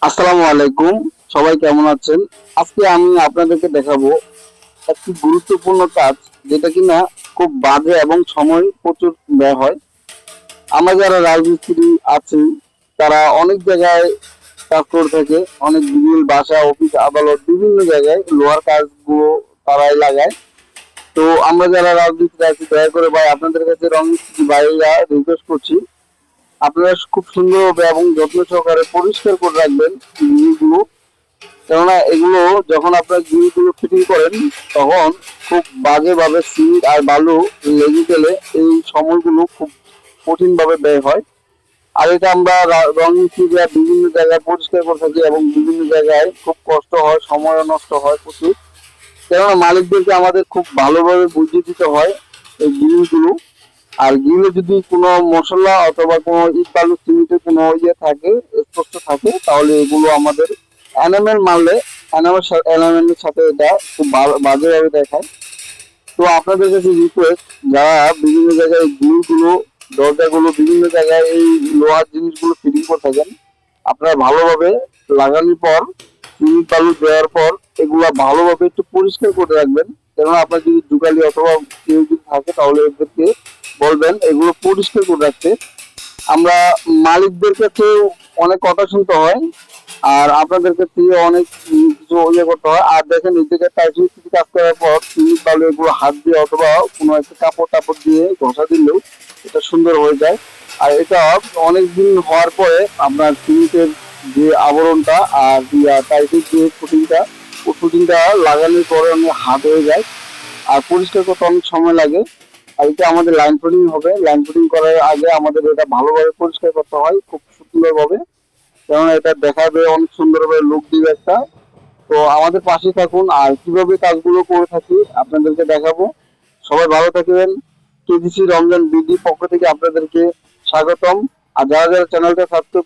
আসসালামু আলাইকুম। সবাই কেমন আছেন? আজকে আমি আপনাদেরকে দেখাবো একটি গুরুত্বপূর্ণ কাজ, যেটা কিনা খুব বাজে এবং সময় প্রচুর ব্যয় হয়। আমরা যারা রাজমিস্ত্রি আছি, তারা অনেক জায়গায় কাজ করে থাকে। অনেক বিভিন্ন বাসা, অফিস, আদালত, বিভিন্ন জায়গায় লোহার কাজগুলো তারাই লাগায়। তো আমরা যারা রাজমিস্ত্রি আছি, দয়া করে ভাই আপনাদের কাছে রং মিস্ত্রি ভাইরা রিকোয়েস্ট করছি, আপনারা খুব সুন্দরভাবে এবং যত্ন সহকারে পরিষ্কার করে রাখবেন জিনিসগুলো। কেননা এগুলো যখন আপনার গ্রিলগুলো ফিটিং করেন, তখন খুব বাজেভাবে সিমেন্ট আর বালু লেগে গেলে এই সময়গুলো খুব কঠিনভাবে ব্যয় হয়। আর এটা আমরা রং মিস্ত্রিরা বিভিন্ন জায়গায় পরিষ্কার করে থাকি এবং বিভিন্ন জায়গায় খুব কষ্ট হয়, সময় নষ্ট হয় প্রচুর। কেননা মালিকদেরকে আমাদের খুব ভালোভাবে বুঝিয়ে দিতে হয় এই গ্রিলগুলো। আর গ্রিলে যদি কোনো মশলা অথবা কোনো ইট বালু সিমেন্টের কোনো ইয়ে থাকে, স্পষ্ট থাকে, তাহলে এগুলো আমাদের এনামেল মারলে এনামেলের সাথে এটা খুব বাজেভাবে দেখায়। তো আপনাদের কাছে রিকোয়েস্ট, যারা বিভিন্ন জায়গায় গ্রিলগুলো, দরজাগুলো বিভিন্ন জায়গায় এই লোহার জিনিসগুলো ফিটিং করে থাকেন, আপনারা ভালোভাবে লাগানোর পর, সিমেন্ট বালু দেওয়ার পর এগুলা ভালোভাবে একটু পরিষ্কার করে রাখবেন। কেননা আপনার যদি জুগালি অথবা কেউ যদি থাকে, তাহলে এদেরকে বলবেন এগুলো পরিষ্কার করে রাখতে। আমরা মালিকদের কাছে অনেক কথা শুনতে হয়, আর আপনাদের কাছে অনেক কিছু ইয়ে করতে হয়। আর দেখেন এই জায়গায় টাইলস কাজ করার পর সিমেন্ট বালু এগুলো হাত দিয়ে অথবা কোনো একটা কাপড় টাপড় দিয়ে ঘষা দিলেও এটা সুন্দর হয়ে যায়। আর এটা অনেকদিন হওয়ার পরে আপনার সিমেন্টের যে আবরণটা আর টাইলসের যে ফুটিংটা, ওই ফুটিংটা লাগানোর পরে অনেক হাত হয়ে যায়। আর পরিষ্কার করতে অনেক সময় লাগে। আর এটা আমাদের লাইন পুটিং হবে। লাইন পুটিং করার আগে আমাদের এটা ভালোভাবে পরিষ্কার করতে হয় খুব সুন্দরভাবে। কেননা এটা দেখাবে, অনেক সুন্দরভাবে লুক দিবে একটা। তো আমাদের পাশে থাকুন, আর কিভাবে কাজগুলো করে থাকি আপনাদেরকে দেখাবো। সবাই ভালো থাকবেন। কেজিসি রমজান বিডি পক্ষ থেকে আপনাদেরকে স্বাগতম। আর যারা যারা চ্যানেলটা সাবস্ক্রাইব